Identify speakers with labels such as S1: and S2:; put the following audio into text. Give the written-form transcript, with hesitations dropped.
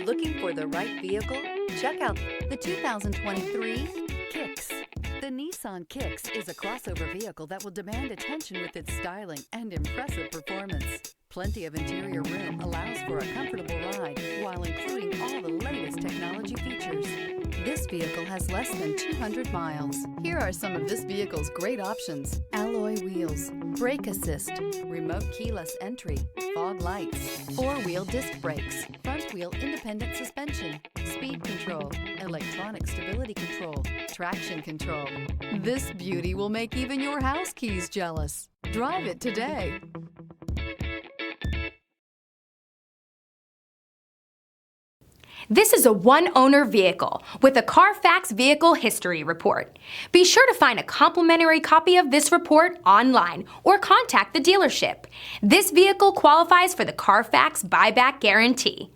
S1: Looking for the right vehicle? Check out the 2023 Kicks. The Nissan Kicks is a crossover vehicle that will demand attention with its styling and impressive performance. Plenty of interior room allows for a comfortable ride while including all the latest technology features. This vehicle has less than 200 miles. Here are some of this vehicle's great options: alloy wheels, brake assist, remote keyless entry, fog lights, four-wheel disc brakes, front-wheel independent suspension, speed control, electronic stability control, traction control. This beauty will make even your house keys jealous. Drive it today.
S2: This is a one-owner vehicle with a Carfax Vehicle History Report. Be sure to find a complimentary copy of this report online or contact the dealership. This vehicle qualifies for the Carfax Buyback Guarantee.